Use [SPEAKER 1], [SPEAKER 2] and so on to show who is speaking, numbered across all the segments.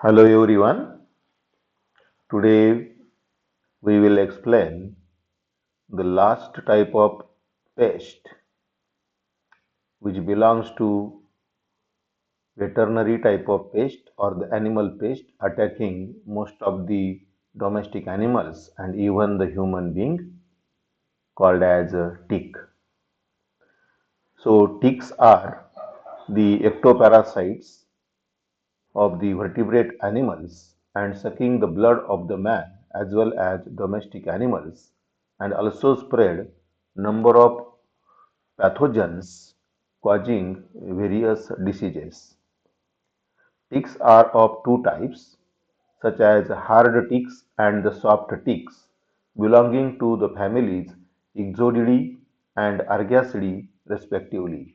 [SPEAKER 1] Hello everyone. Today we will explain the last type of pest which belongs to veterinary type of pest or the animal pest attacking most of the domestic animals and even the human being called as a tick. So ticks are the ectoparasites of the vertebrate animals and sucking the blood of the man as well as domestic animals and also spread number of pathogens causing various diseases. Ticks are of two types such as hard ticks and the soft ticks belonging to the families Ixodidae and Argacidae respectively.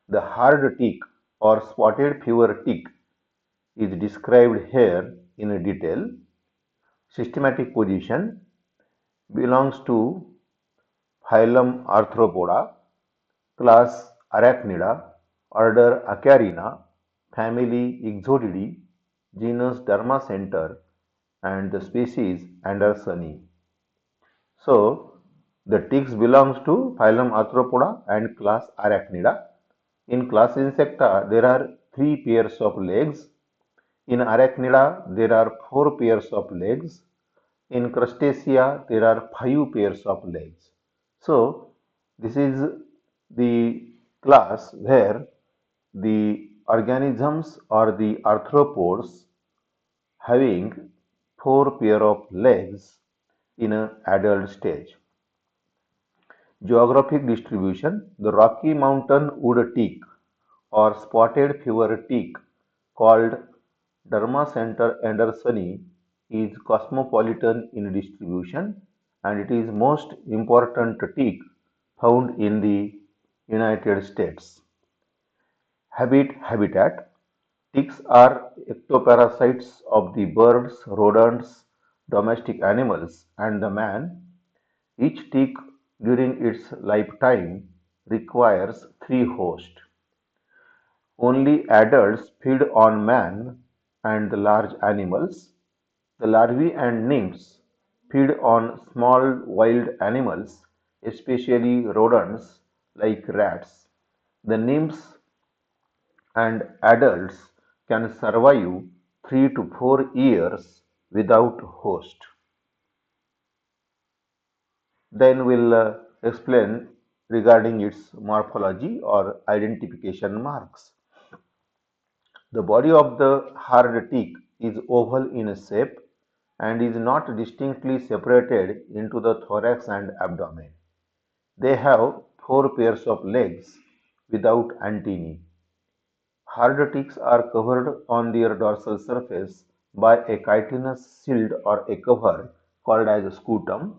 [SPEAKER 1] The hard tick or spotted fever tick is described here in detail. Systematic position belongs to phylum Arthropoda, class Arachnida, order Acarina, family Ixodidae, genus Dermacenter, and the species Andersoni. So, the ticks belongs to phylum Arthropoda and class Arachnida. In class Insecta, there are three pairs of legs. In Arachnida, there are four pairs of legs. In Crustacea, there are five pairs of legs. So, this is the class where the organisms or the arthropods having four pair of legs in an adult stage. Geographic distribution: the Rocky Mountain wood tick or spotted fever tick called Dermacenter andersoni is cosmopolitan in distribution and it is most important tick found in the United States. Habitat: ticks are ectoparasites of the birds, rodents, domestic animals, and the man. Each tick during its lifetime requires three hosts. Only adults feed on man and the large animals. The larvae and nymphs feed on small wild animals, especially rodents like rats. The nymphs and adults can survive 3 to 4 years without host. Then we'll explain regarding its morphology or identification marks. The body of the hard tick is oval in shape and is not distinctly separated into the thorax and abdomen. They have four pairs of legs without antennae. Hard ticks are covered on their dorsal surface by a chitinous shield or a cover called as a scutum,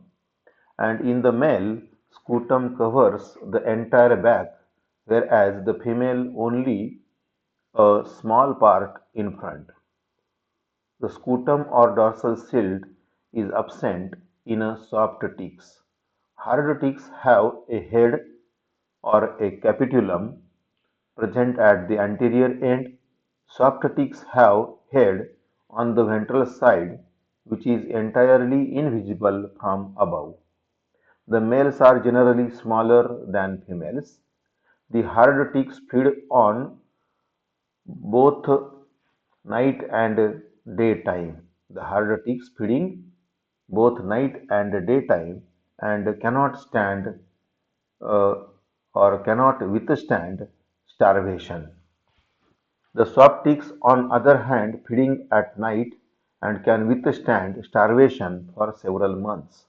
[SPEAKER 1] and in the male, scutum covers the entire back, whereas the female only a small part in front. The scutum or dorsal shield is absent in a soft ticks. Hard ticks have a head or a capitulum present at the anterior end. Soft ticks have head on the ventral side which is entirely invisible from above. The males are generally smaller than females. The hard ticks feed on both night and daytime. The hard ticks feeding both night and daytime and cannot stand uh, or cannot withstand starvation. The soft ticks, on other hand, feeding at night and can withstand starvation for several months.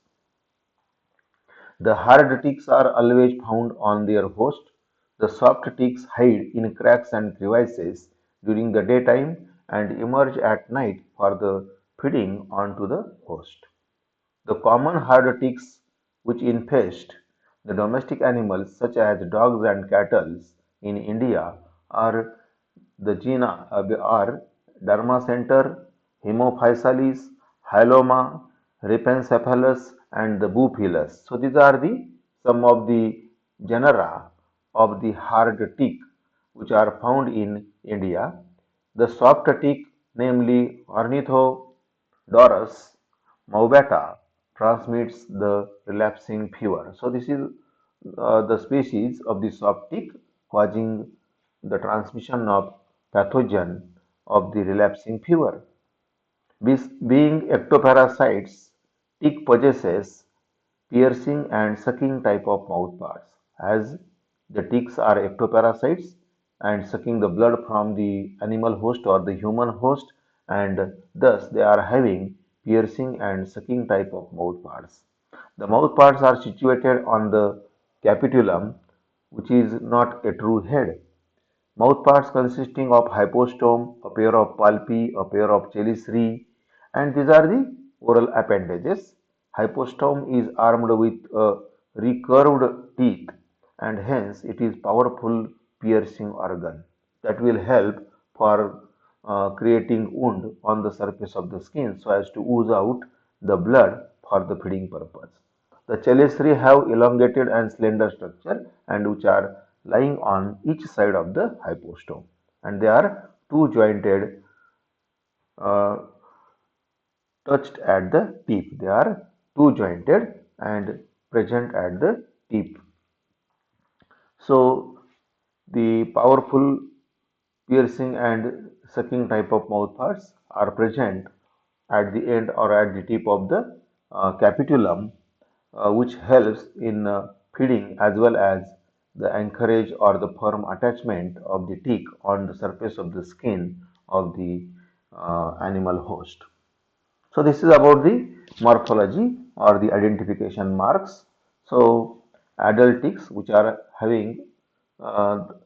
[SPEAKER 1] The hard ticks are always found on their host. The soft ticks hide in cracks and crevices during the daytime and emerge at night for the feeding onto the host. The common hard ticks which infest the domestic animals such as dogs and cattle in India are the genera are Dermacenter, Haemaphysalis, Hyaloma, Rhipencephalus, and the Buphelus. So these are the some of the genera of the hard tick which are found in India. The soft tick namely Ornithodorus maubata, transmits the relapsing fever. So this is the species of the soft tick causing the transmission of pathogen of the relapsing fever. Being ectoparasites, tick possesses piercing and sucking type of mouthparts. As the ticks are ectoparasites and sucking the blood from the animal host or the human host, and thus they are having piercing and sucking type of mouthparts. The mouthparts are situated on the capitulum, which is not a true head. Mouthparts consisting of hypostome, a pair of palpi, a pair of chelicerae, and these are the oral appendages. Hypostome is armed with a recurved teeth, and hence it is powerful piercing organ that will help for creating wound on the surface of the skin so as to ooze out the blood for the feeding purpose. The chelicerae have elongated and slender structure and which are lying on each side of the hypostome, and they are two jointed, uh, touched at the tip. They are two jointed and present at the tip. So the powerful piercing and sucking type of mouthparts are present at the end or at the tip of the capitulum, which helps in feeding as well as the anchorage or the firm attachment of the tick on the surface of the skin of the animal host. So this is about the morphology or the identification marks. So adult ticks which are having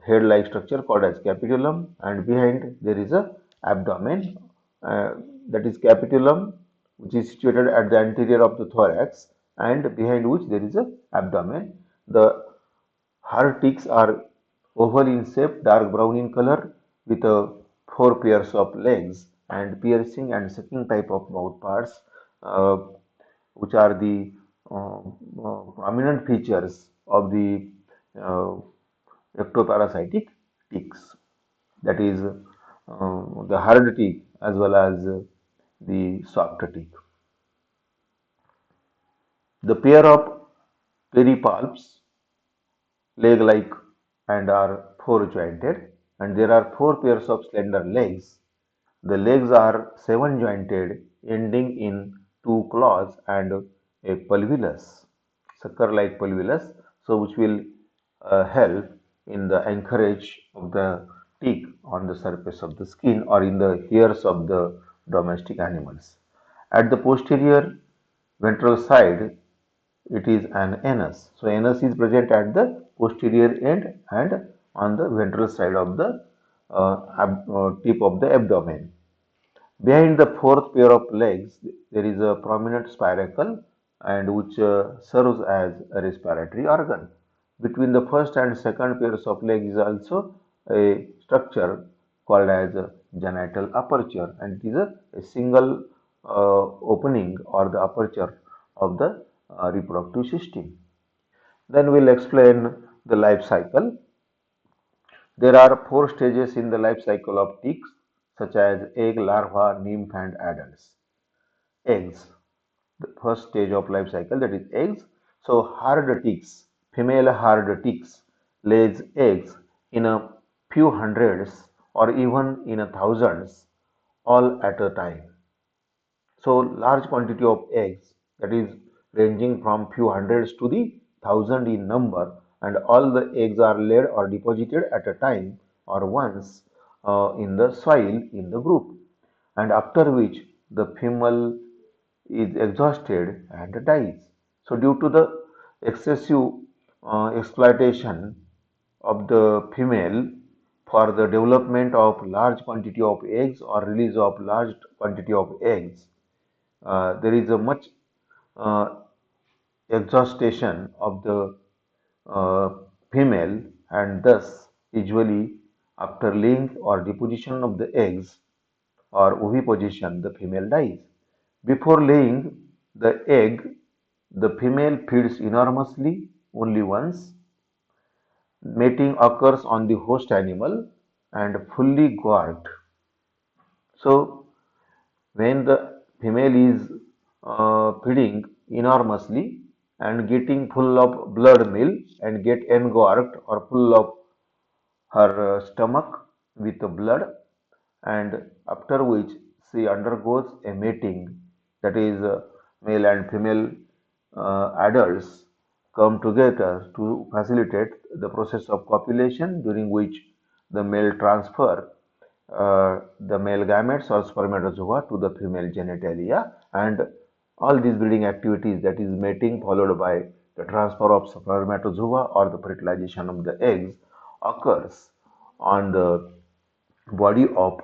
[SPEAKER 1] head-like structure called as capitulum, and behind there is a abdomen, uh, that is capitulum, which is situated at the anterior of the thorax, and behind which there is a abdomen. The her ticks are oval in shape, dark brown in color, with four pairs of legs and piercing and sucking type of mouth parts, uh, which are the prominent features of the uh, ectoparasitic ticks. That is the hard tick as well as the soft tick. The pair of pedipalps leg-like and are four-jointed, and there are four pairs of slender legs. The legs are seven-jointed, ending in two claws and a pulvillus, sucker-like pulvillus, so which will help in the anchorage of the tick on the surface of the skin or in the hairs of the domestic animals. At the posterior ventral side, it is an anus. So anus is present at the posterior end and on the ventral side of the tip of the abdomen. Behind the fourth pair of legs, there is a prominent spiracle and which serves as a respiratory organ. Between the first and second pairs of legs is also a structure called as a genital aperture, and it is a single opening or the aperture of the reproductive system. Then we'll explain the life cycle. There are four stages in the life cycle of ticks, such as egg, larva, nymph, and adults. Eggs, the first stage of life cycle, that is eggs. So hard ticks, female hard ticks lays eggs in a few hundreds or even in a thousands all at a time. So large quantity of eggs, that is ranging from few hundreds to the thousand in number, and all the eggs are laid or deposited at a time or once in the soil in the group, and after which the female is exhausted and dies. So due to the excessive exploitation of the female for the development of large quantity of eggs or release of large quantity of eggs, there is a much uh, exhaustion of the uh, female, and thus usually after laying or deposition of the eggs or oviposition the female dies. Before laying the egg, the female feeds enormously only once. Mating occurs on the host animal and fully gorged. So When the female is feeding enormously and getting full of blood meal and get engorged or full of her stomach with the blood, and after which she undergoes a mating, that is male and female adults come together to facilitate the process of copulation, during which the male transfer the male gametes or spermatozoa to the female genitalia, and all these breeding activities, that is mating followed by the transfer of spermatozoa or the fertilization of the eggs, occurs on the body of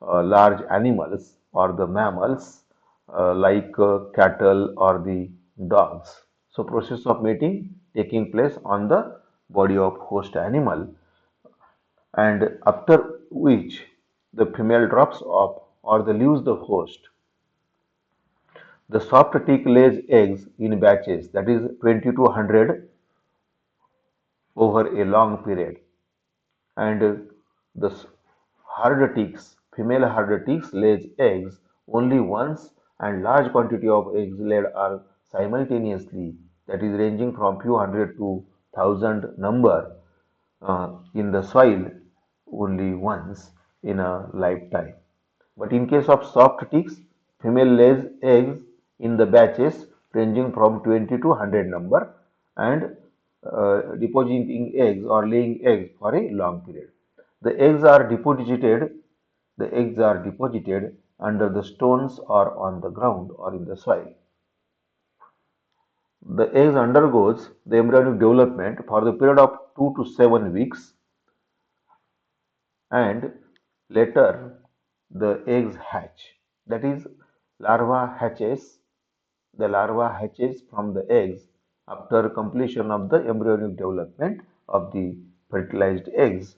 [SPEAKER 1] large animals or the mammals like cattle or the dogs. So process of mating taking place on the body of host animal, and after which the female drops off or the leaves the host. The soft tick lays eggs in batches, that is 20 to 100 over a long period, and the hard ticks, female hard ticks lays eggs only once, and large quantity of eggs laid are simultaneously, that is ranging from few hundred to thousand number in the soil only once in a lifetime. But in case of soft ticks, female lays eggs in the batches ranging from 20 to 100 number, and depositing eggs or laying eggs for a long period. The eggs are deposited. The eggs are deposited under the stones or on the ground or in the soil. The eggs undergoes the embryonic development for the period of 2 to 7 weeks, and later the eggs hatch. That is, larva hatches. The larva hatches from the eggs after completion of the embryonic development of the fertilized eggs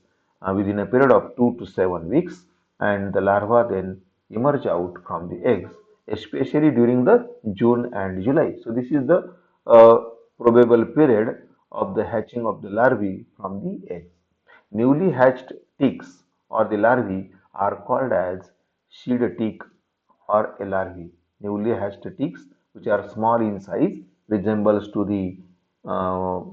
[SPEAKER 1] within a period of 2 to 7 weeks, and the larva then emerge out from the eggs, especially during the June and July. So this is the uh, probable period of the hatching of the larvae from the eggs. Newly hatched ticks or the larvae are called as seed tick or a larvae. Newly hatched ticks, which are small in size, uh,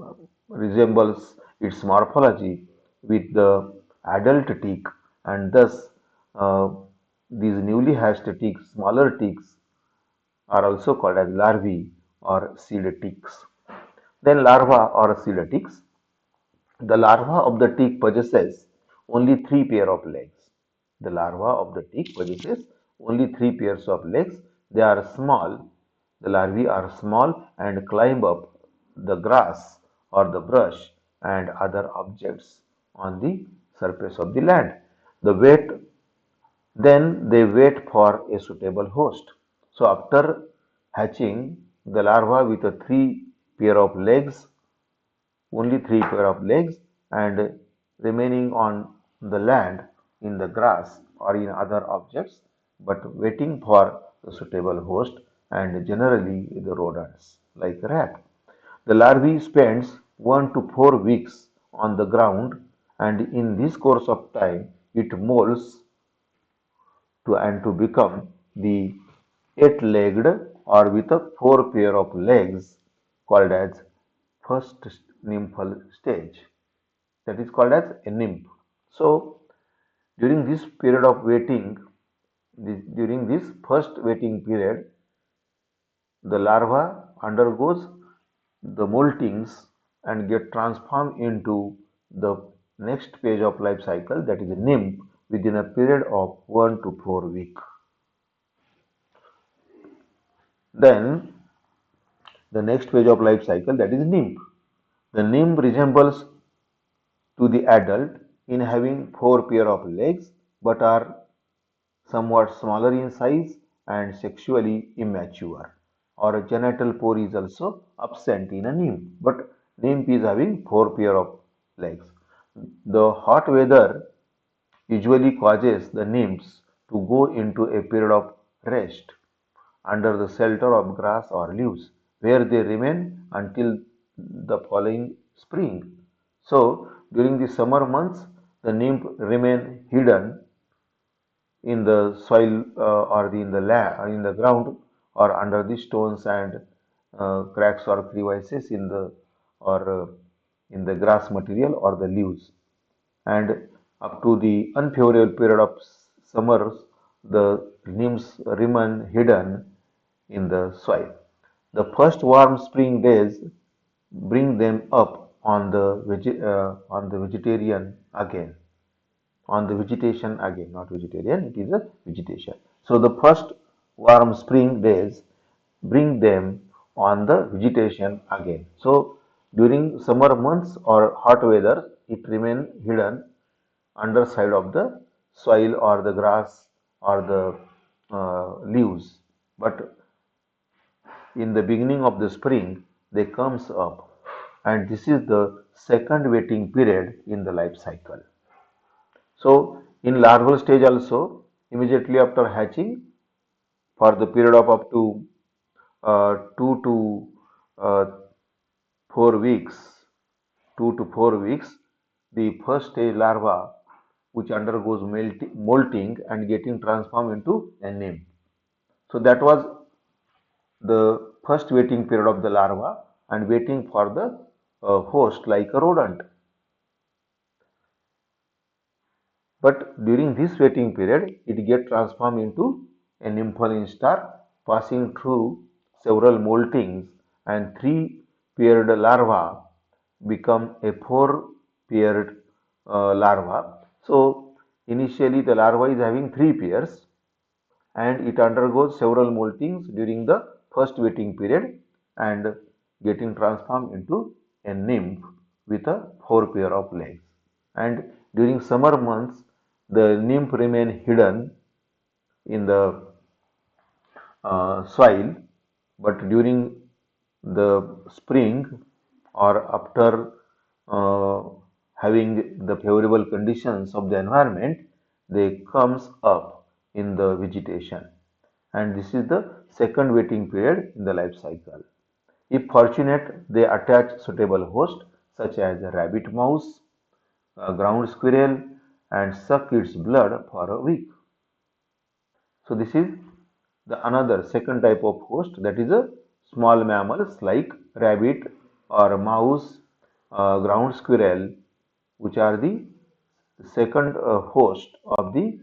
[SPEAKER 1] resembles its morphology with the adult tick, and thus uh, these newly hatched ticks, smaller ticks, are also called as larvae or seed ticks. Then larva or seed ticks. The larva of the tick possesses only three pair of legs. The larva of the tick possesses only three pairs of legs. They are small. The larvae are small and climb up the grass or the brush and other objects on the surface of the land. The wait Then they wait for a suitable host. So after hatching, the larva with a three pair of legs only three pair of legs, and remaining on the land, in the grass or in other objects, but waiting for the suitable host, and generally the rodents like rat. The larvae spends 1 to 4 weeks on the ground, and in this course of time it molts to become the eight-legged or with a four pair of legs, called as first nymphal stage. That is called as a nymph. So during this period of waiting, during this first waiting period, the larva undergoes the moltings and get transformed into the next phase of life cycle, that is a nymph, within a period of 1 to 4 weeks. Then the next phase of life cycle, that is nymph. The nymph resembles to the adult in having four pair of legs, but are somewhat smaller in size and sexually immature. Or genital pore is also absent in a nymph, but nymph is having four pair of legs. The hot weather usually causes the nymphs to go into a period of rest under the shelter of grass or leaves, where they remain until the following spring. So, during the summer months, the nymph remain hidden in the soil or in the ground or under the stones and cracks or crevices in the or in the grass material or the leaves. And up to the unfavorable period of summers, the limbs remain hidden in the soil. The first warm spring days bring them up on the vegetarian again, on the vegetation again, not vegetarian, it is a vegetation. So the first warm spring days bring them on the vegetation again. So during summer months or hot weather, it remain hidden underside of the soil or the grass or the leaves. But in the beginning of the spring, they comes up, and this is the second waiting period in the life cycle. So in larval stage also, immediately after hatching, for the period of up to 2 to 4 weeks, 2 to 4 weeks, the first stage larva which undergoes molting and getting transformed into a nymph. So that was the first waiting period of the larva and waiting for the host like a rodent. But during this waiting period, it gets transformed into a nymphal instar, passing through several moltings, and three-paired larva become a four-paired larva. So initially the larva is having three pairs, and it undergoes several moltings during the first waiting period and getting transformed into a nymph with a four pair of legs. And during summer months, the nymph remain hidden in the soil, but during the spring or after uh, having the favorable conditions of the environment, they comes up in the vegetation, and this is the second waiting period in the life cycle. If fortunate, they attach suitable host such as a rabbit, mouse, a ground squirrel, and suck its blood for a week. So this is the another second type of host, that is a small mammals like rabbit or mouse, ground squirrel, which are the second host of the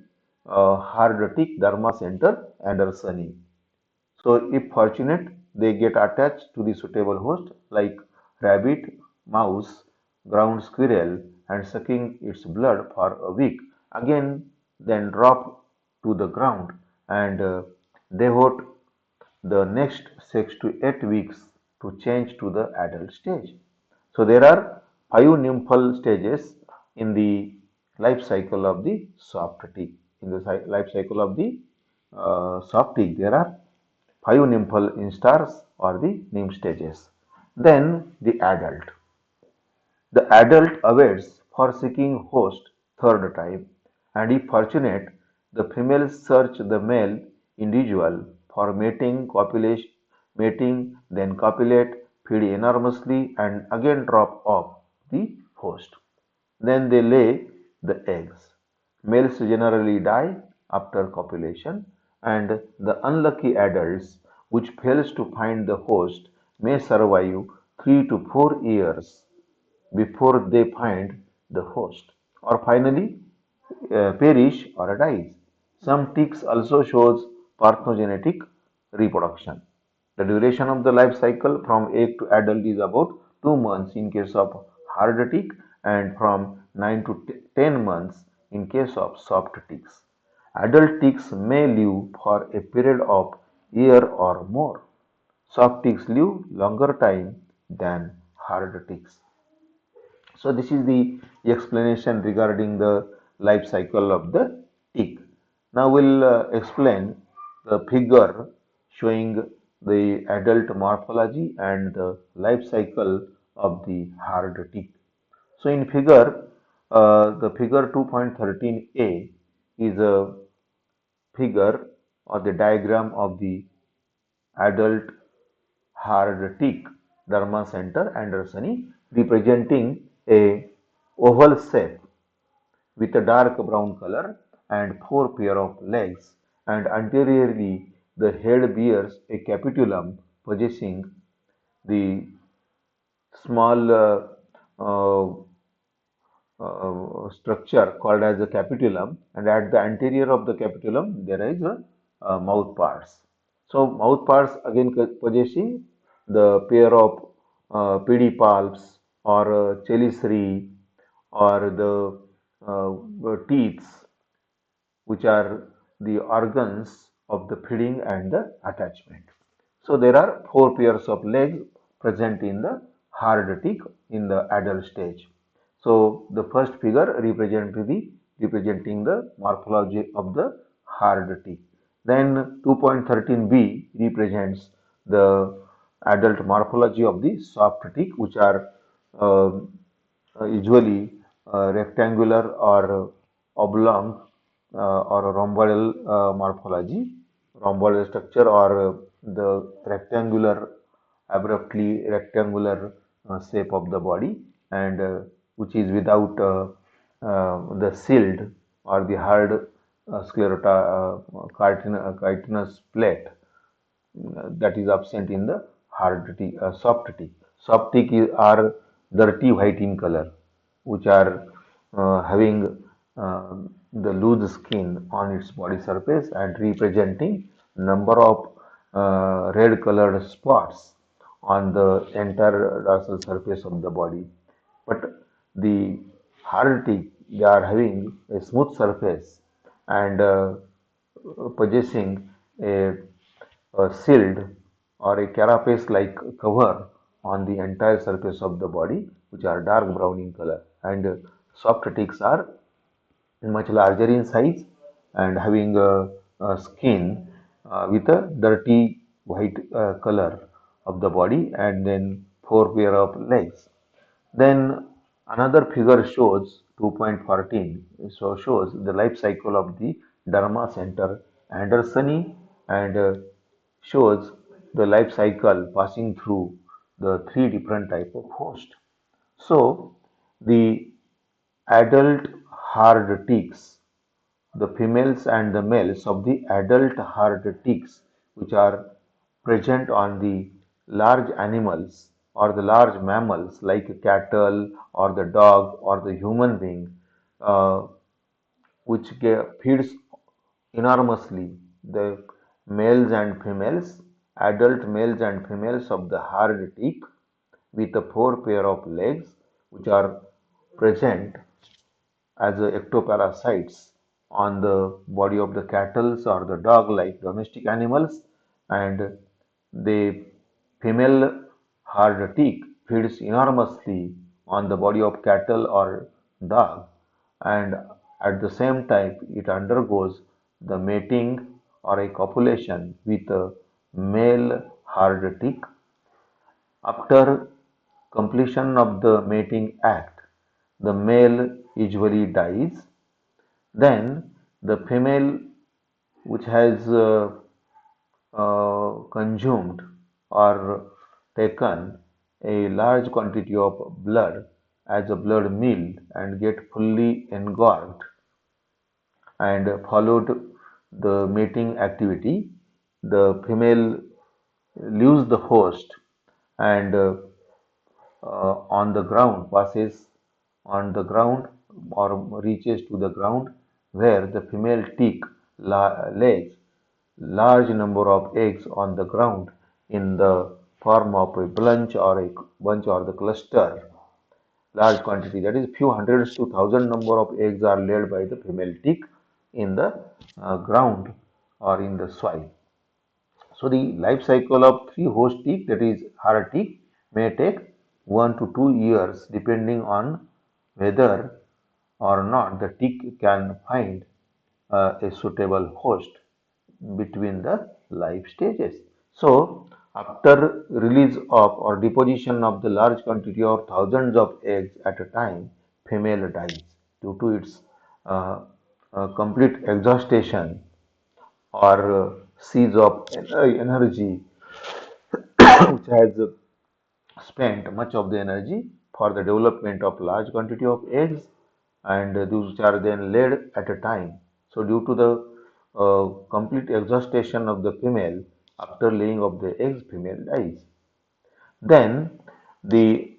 [SPEAKER 1] hardtic Dermacenter andersoni. So if fortunate, they get attached to the suitable host like rabbit, mouse, ground squirrel, and sucking its blood for a week. Again, then drop to the ground and devote the next 6 to 8 weeks to change to the adult stage. So there are five nymphal stages in the life cycle of the soft teak. In the life cycle of the soft teak, there are five nymphal instars or the nymph stages. Then the adult. The adult awaits for seeking host third time, and if fortunate, the females search the male individual for mating, then copulate, feed enormously, and again drop off the host. Then they lay the eggs. Males generally die after copulation, and the unlucky adults which fails to find the host may survive 3 to 4 years before they find the host, or finally perish or dies. Some ticks also shows parthenogenetic reproduction. The duration of the life cycle from egg to adult is about 2 months in case of hard tick and from 9 to 10 months in case of soft ticks. Adult ticks may live for a period of year or more. Soft ticks live longer time than hard ticks. So this is the explanation regarding the life cycle of the tick. Now we'll explain the figure showing the adult morphology and the life cycle of the hard tick. So in the figure 2.13a is a figure or the diagram of the adult hard tick Dermacenter andersoni, representing a oval shape with a dark brown color and four pair of legs, and anteriorly the head bears a capitulum possessing the small uh, structure called as the capitulum, and at the anterior of the capitulum there is a mouth parts. So mouth parts again possessing the pair of pedipalps or chelicerae or the teeth, which are the organs of the feeding and the attachment. So there are four pairs of legs present in the hard teeth in the adult stage. So the first figure representing the morphology of the hard teeth. Then 2.13b represents the adult morphology of the soft teeth, which are uh, usually rectangular or oblong or a rhomboidal morphology, rhomboidal structure, or the rectangular, abruptly rectangular shape of the body, and which is without the shield or the hard chitinous plate that is absent in the hard tea, soft tea. Soft tea are dirty white in color, which are having the loose skin on its body surface and representing number of red colored spots on the entire dorsal surface of the body. But the hard tea, they are having a smooth surface and possessing a shield or a carapace-like cover on the entire surface of the body, which are dark brown in color. And soft ticks are much larger in size and having a skin with a dirty white color of the body, and then four pair of legs. Then another figure shows 2.14, so shows the life cycle of the Dharma Center Andersoni, and shows the life cycle passing through the three different type of host. So the adult hard ticks, the females and the males of the adult hard ticks, which are present on the large animals or the large mammals like cattle or the dog or the human being, uh, which feeds enormously. The males and females, adult males and females of the hard tick with a four pair of legs, which are present as ectoparasites on the body of the cattle or the dog like domestic animals, and the female hard tick feeds enormously on the body of cattle or dog, and at the same time it undergoes the mating or a copulation with a male hard tick. After completion of the mating act, the male usually dies. Then the female, which has consumed or taken a large quantity of blood as a blood meal and get fully engorged and followed the mating activity, the female leaves the host and on the ground, passes on the ground or reaches to the ground, where the female tick lays large number of eggs on the ground in the form of a bunch or the cluster, large quantity, that is few hundreds to thousand number of eggs are laid by the female tick in the ground or in the soil. So the life cycle of three host tick, that is hard tick, may take 1 to 2 years depending on whether or not the tick can find a suitable host between the life stages. So after release of or deposition of the large quantity of thousands of eggs at a time, female dies due to its uh, complete exhaustion or seize of energy, which has spent much of the energy for the development of large quantity of eggs, and those which are then laid at a time. So due to the complete exhaustion of the female after laying of the eggs, female dies. Then the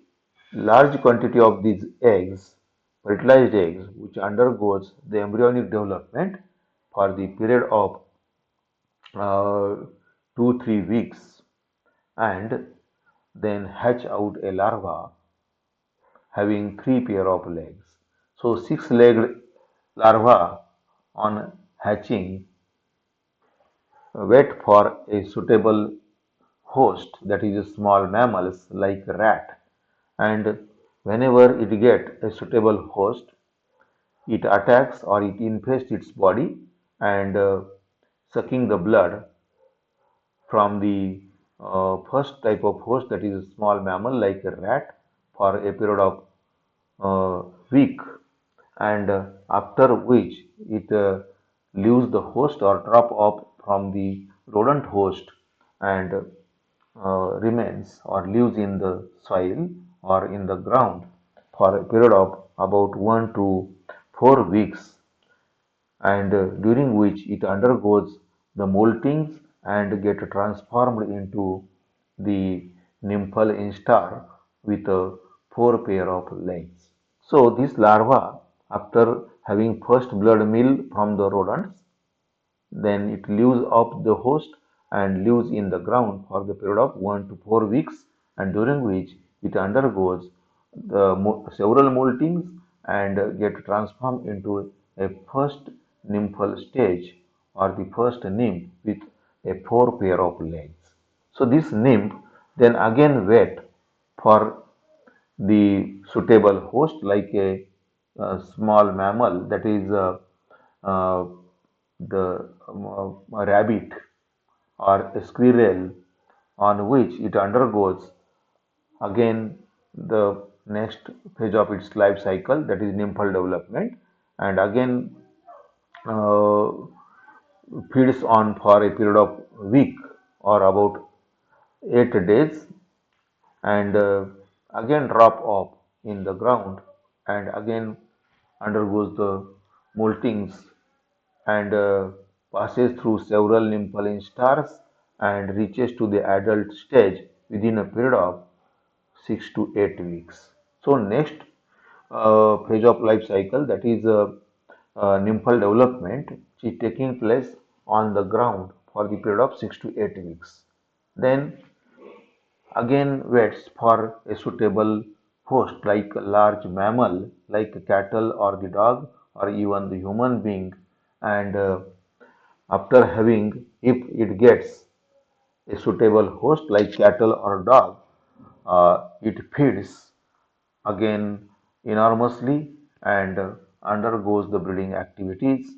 [SPEAKER 1] large quantity of these eggs, fertilized eggs, which undergoes the embryonic development for the period of 2-3 weeks, and then hatch out a larva having three pair of legs. So six-legged larva on hatching wait for a suitable host, that is small mammals like rat, and whenever it get a suitable host, it attacks or it infests its body and sucking the blood from the first type of host, that is a small mammal like a rat, for a period of week, and after which it leaves the host or drop off from the rodent host and remains or lives in the soil or in the ground for a period of about 1 to 4 weeks, and during which it undergoes the moltings and get transformed into the nymphal instar with a four pair of legs. So this larva, after having first blood meal from the rodents, then it leaves off the host and lives in the ground for the period of 1 to 4 weeks, and during which it undergoes the several moltings and get transformed into a first nymphal stage or the first nymph with a four pair of legs. So this nymph then again wait for the suitable host like a small mammal, that is uh, the a rabbit or a squirrel, on which it undergoes again the next phase of its life cycle, that is nymphal development, and again uh, feeds on for a period of week or about 8 days, and again drop off in the ground and again undergoes the moltings and passes through several nymphal stars and reaches to the adult stage within a period of 6 to 8 weeks. So next phase of life cycle, that is nymphal development, which is taking place on the ground for the period of 6 to 8 weeks. Then again waits for a suitable host like a large mammal like cattle or the dog or even the human being, and after having, if it gets a suitable host like cattle or dog, it feeds again enormously and undergoes the breeding activities,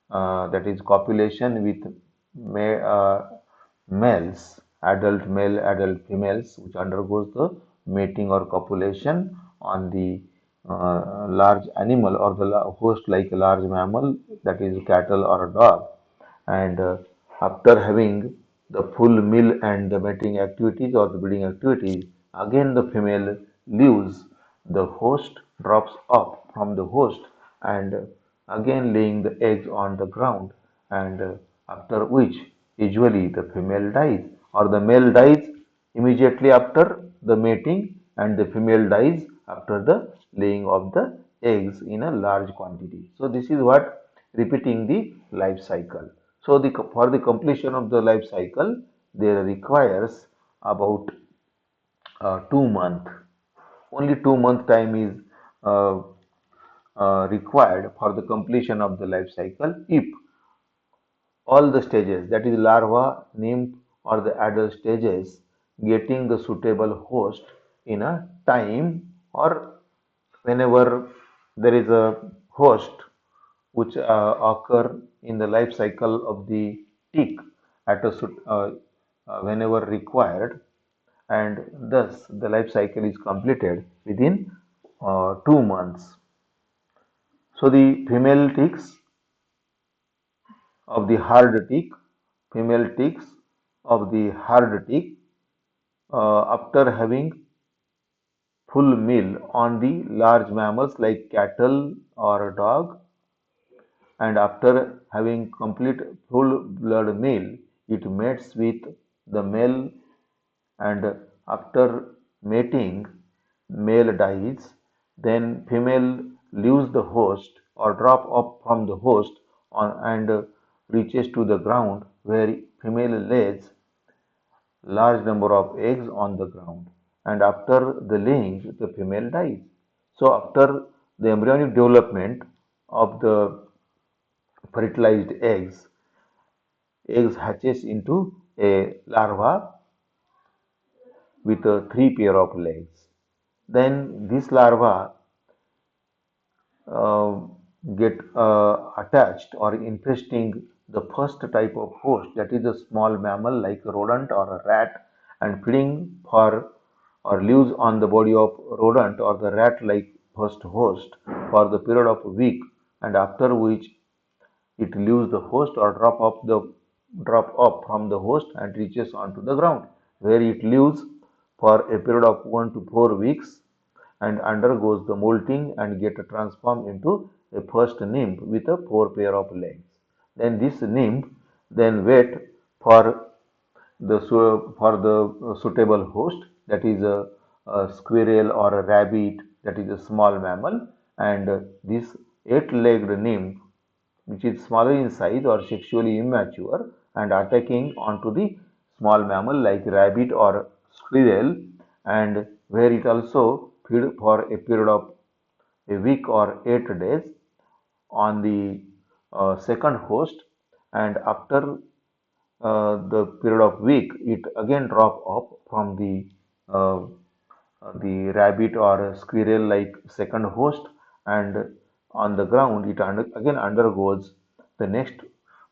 [SPEAKER 1] that is copulation with males, adult male, adult females, which undergoes the mating or copulation on the large animal or the host like a large mammal, that is cattle or a dog, and after having the full meal and the mating activities or the breeding activities, again the female leaves the host, drops off from the host, and again laying the eggs on the ground, and after which usually the female dies or the male dies immediately after the mating, and the female dies after the laying of the eggs in a large quantity. So this is what repeating the life cycle. So for the completion of the life cycle, there requires about 2 months. Only 2 month time is uh, required for the completion of the life cycle if all the stages, that is larva, nymph or the adult stages, getting the suitable host in a time or whenever there is a host which occur in the life cycle of the tick at a whenever required, and thus the life cycle is completed within 2 months. So the female ticks of the hard tick, female ticks of the hard tick, after having full meal on the large mammals like cattle or a dog, and after having complete full blood meal, it mates with the male, and after mating, male dies, then female leaves the host or drop off from the host and reaches to the ground where female lays large number of eggs on the ground, and after the laying the female dies. So after the embryonic development of the fertilized eggs hatches into a larva with three pair of legs. Then this larva uh, get attached or infesting the first type of host, that is a small mammal like a rodent or a rat, and feeding for or lives on the body of rodent or the rat like first host for the period of a week, and after which it leaves the host or drop off from the host and reaches onto the ground, where it lives for a period of 1 to 4 weeks and undergoes the molting and get transformed into a first nymph with a four pair of legs. Then this nymph then wait for the suitable host, that is a squirrel or a rabbit, that is a small mammal, and this eight-legged nymph, which is smaller in size or sexually immature and attacking onto the small mammal like rabbit or squirrel, and where it also feed for a period of a week or 8 days on the second host, and after the period of week, it again drop off from the rabbit or squirrel like second host, and on the ground it again undergoes the next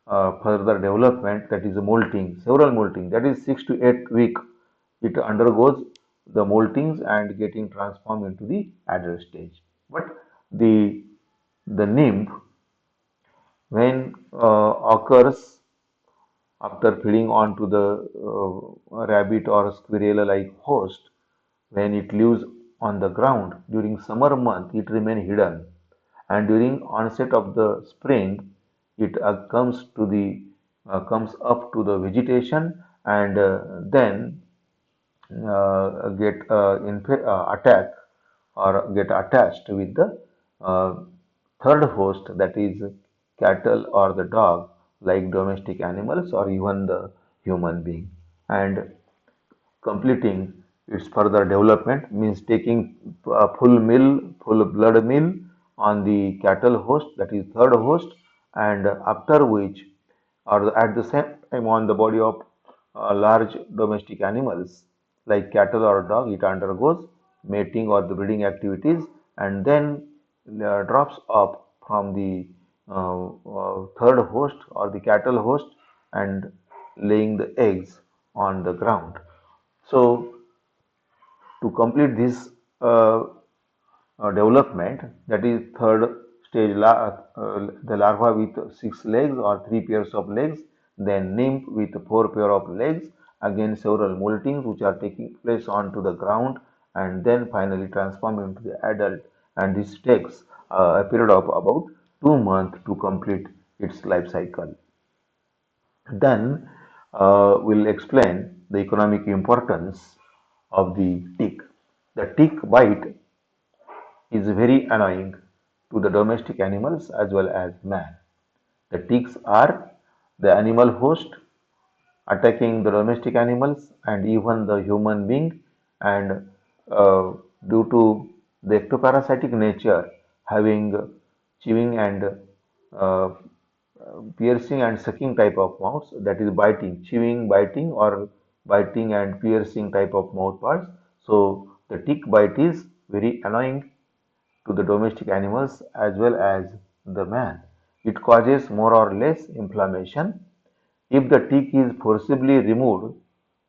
[SPEAKER 1] further development, that is molting, several molting, that is 6 to 8 week. It undergoes the moltings and getting transformed into the adult stage. But the nymph, when occurs after feeding on to the rabbit or squirrel like host, when it lives on the ground during summer month, it remains hidden, and during onset of the spring, it comes up to the vegetation, and then get attack or get attached with the uh, third host, that is cattle or the dog like domestic animals or even the human being, and completing its further development means taking full blood meal on the cattle host, that is third host, and after which, or at the same time on the body of large domestic animals like cattle or dog, it undergoes mating or the breeding activities, and then drops up from the third host or the cattle host and laying the eggs on the ground. So to complete this development, that is third stage, the larva with 6 legs or 3 pairs of legs, then nymph with 4 pair of legs, again several moltings which are taking place onto the ground, and then finally transform into the adult, and this takes a period of about 2 months to complete its life cycle. Then we'll explain the economic importance of the tick. The tick bite is very annoying to the domestic animals as well as man. The ticks are the animal host attacking the domestic animals and even the human being, and uh, due to the ectoparasitic nature, having chewing and uh, piercing and sucking type of mouths, that is biting, chewing, biting, or biting and piercing type of mouth parts. So the tick bite is very annoying to the domestic animals as well as the man. It causes more or less inflammation. If the tick is forcibly removed,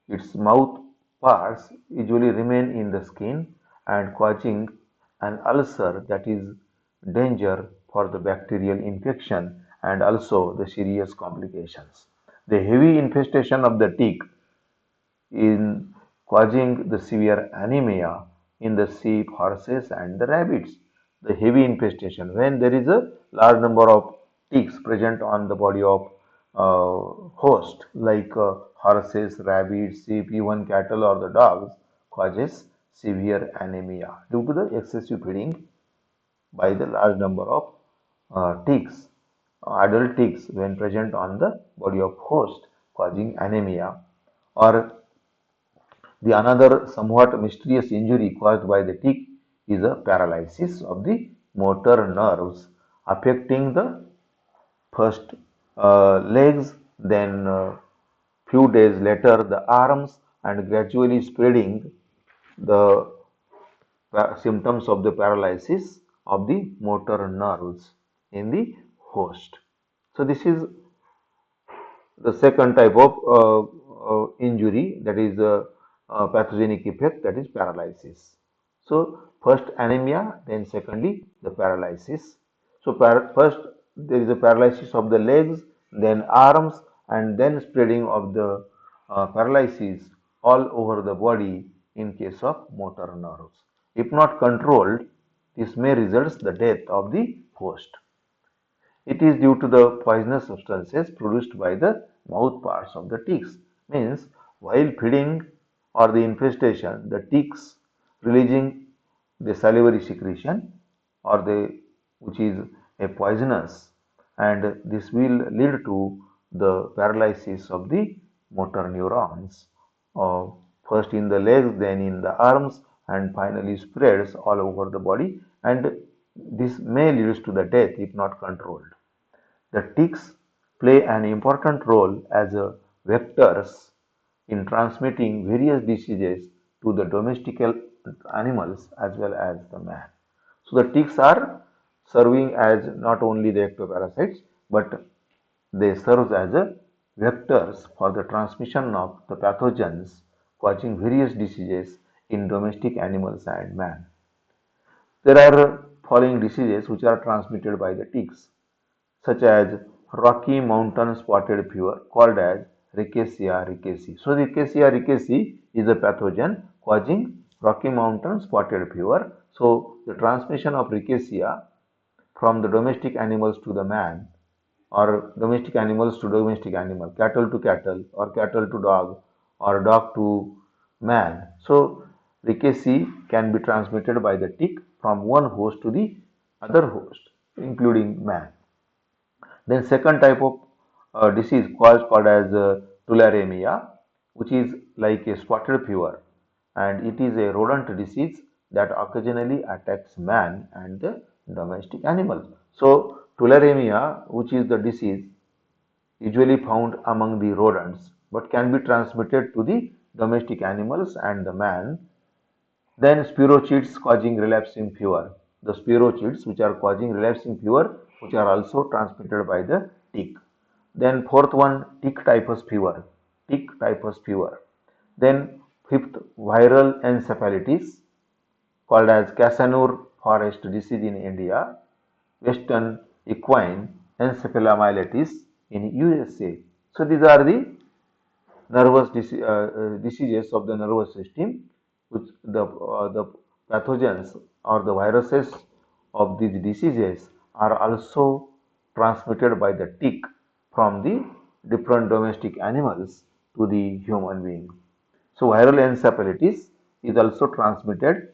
[SPEAKER 1] its mouth parts usually remain in the skin and causing an ulcer, that is danger for the bacterial infection and also the serious complications. The heavy infestation of the tick in causing the severe anemia in the sheep, horses, and the rabbits. The heavy infestation, when there is a large number of ticks present on the body of host like horses, rabbits, sheep, even cattle or the dogs causes severe anemia due to the excessive feeding by the large number of ticks, adult ticks when present on the body of host causing anemia. Or the another somewhat mysterious injury caused by the tick is a paralysis of the motor nerves affecting the first legs, then few days later the arms, and gradually spreading the symptoms of the paralysis of the motor nerves in the host. So this is the second type of injury, that is pathogenic effect, that is paralysis. So first anemia, then secondly the paralysis. So first there is a paralysis of the legs, then arms, and then spreading of the paralysis all over the body in case of motor nerves. If not controlled, this may result the death of the host. It is due to the poisonous substances produced by the mouth parts of the ticks. Means while feeding or the infestation, the ticks releasing the salivary secretion or the which is a poisonous, and this will lead to the paralysis of the motor neurons, uh, first in the legs, then in the arms, and finally spreads all over the body, and this may lead to the death if not controlled. The ticks play an important role as vectors in transmitting various diseases to the domestic animals as well as the man. So the ticks are serving as not only the ectoparasites, but they serve as vectors for the transmission of the pathogens causing various diseases in domestic animals and man. There are following diseases which are transmitted by the ticks, such as Rocky Mountain Spotted Fever, called as Rickettsia rickettsii. So Rickettsia rickettsii is a pathogen causing Rocky Mountain Spotted Fever. So the transmission of rickettsia from the domestic animals to the man, or domestic animals to domestic animal, cattle to cattle, or cattle to dog, or dog to man. So rickettsia can be transmitted by the tick from one host to the other host, including man. Then second type of disease called as tularemia, which is like a spotted fever, and it is a rodent disease that occasionally attacks man and the domestic animal. So tularemia, which is the disease usually found among the rodents, but can be transmitted to the domestic animals and the man. Then spirochetes causing relapsing fever. The spirochetes which are causing relapsing fever, which are also transmitted by the tick. Then fourth one, tick typhus fever. Tick typhus fever. Then fifth, viral encephalitis, called as Casanur forest disease in India. Western equine encephalomyelitis in USA. So these are the diseases of the nervous system, which the pathogens or the viruses of these diseases are also transmitted by the tick from the different domestic animals to the human being. So viral encephalitis is also transmitted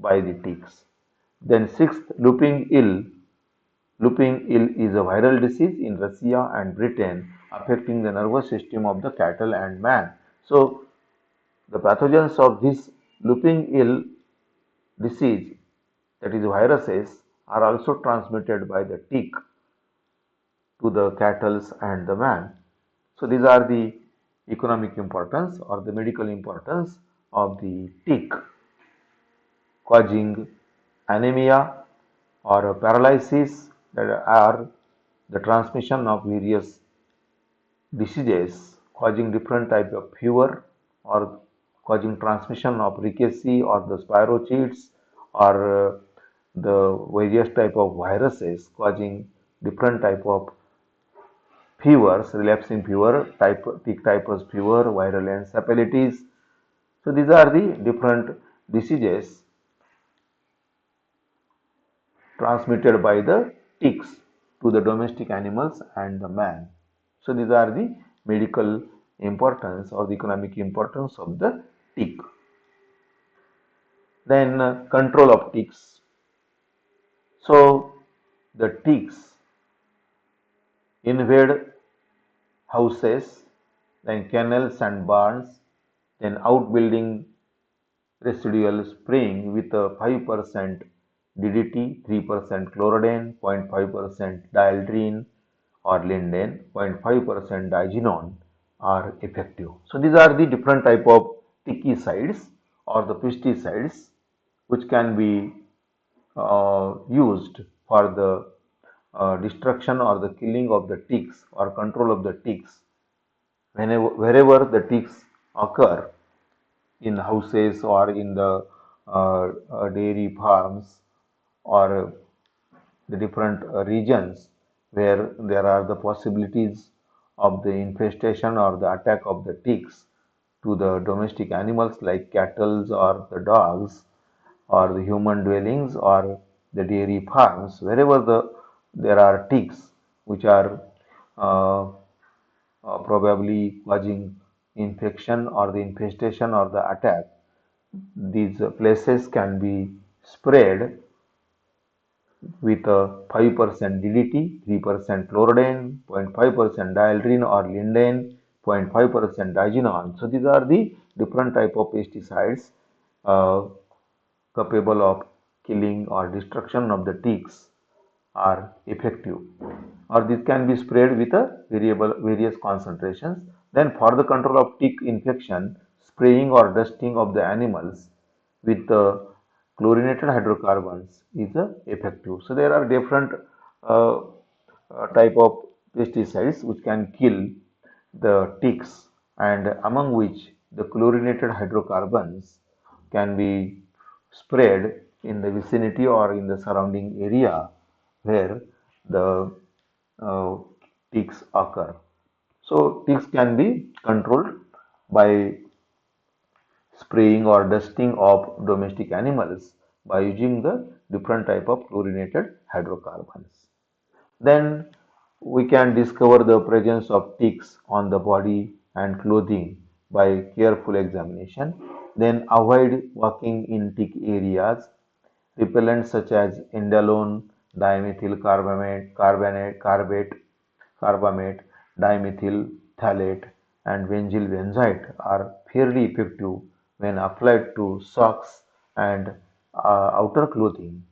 [SPEAKER 1] by the ticks. Then sixth, looping ill. Looping ill is a viral disease in Russia and Britain affecting the nervous system of the cattle and man. So the pathogens of this looping ill disease, that is viruses, are also transmitted by the tick to the cattle and the man. So these are the economic importance or the medical importance of the tick causing anemia or paralysis, that are the transmission of various diseases causing different type of fever, or causing transmission of rickettsia or the spirochetes, or the various type of viruses causing different type of fevers, relapsing fever, tick typhus fever, viral encephalitis. So these are the different diseases transmitted by the ticks. to the domestic animals and the man. So these are the medical importance or the economic importance of the tick. Then control of ticks. So the ticks invade houses, then kennels and barns, then outbuilding residual spraying with a 5% DDT, 3% chloroden, 0.5% dieldrine or linden, 0.5% digenone are effective. So these are the different type of ticicides or the pesticides which can be used for the destruction or the killing of the ticks or control of the ticks wherever the ticks occur in houses or in the dairy farms or the different regions where there are the possibilities of the infestation or the attack of the ticks to the domestic animals like cattle or the dogs or the human dwellings or the dairy farms, wherever there are ticks which are uh, probably causing infection or the infestation or the attack, these places can be sprayed with a 5% DDT, 3% chloroden, 0.5% dieldrine or linden, 0.5% digenone. So these are the different type of pesticides uh, capable of killing or destruction of the ticks are effective, or this can be sprayed with a various concentrations. Then for the control of tick infection, spraying or dusting of the animals with the chlorinated hydrocarbons is effective. So there are different uh, type of pesticides which can kill the ticks, and among which the chlorinated hydrocarbons can be sprayed in the vicinity or in the surrounding area where the uh, ticks occur. So ticks can be controlled by spraying or dusting of domestic animals by using the different type of chlorinated hydrocarbons. Then we can discover the presence of ticks on the body and clothing by careful examination. Then avoid walking in tick areas. Repellents such as indolone, dimethyl carbamate, dimethyl phthalate, and benzyl benzoate are fairly effective when applied to socks and outer clothing.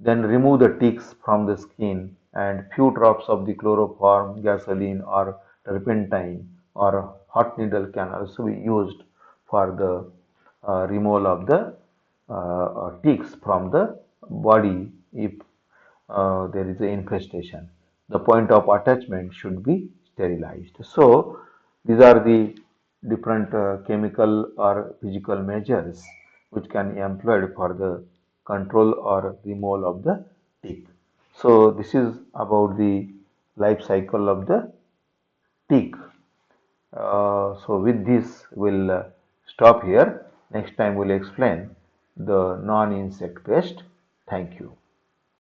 [SPEAKER 1] Then remove the ticks from the skin, and few drops of the chloroform, gasoline or turpentine or hot needle can also be used for the removal of the ticks from the body if there is an infestation. The point of attachment should be sterilized. So these are the different chemical or physical measures which can be employed for the control or removal of the tick. So this is about the life cycle of the tick. So with this we'll stop here. Next time we'll explain the non-insect pest. Thank you.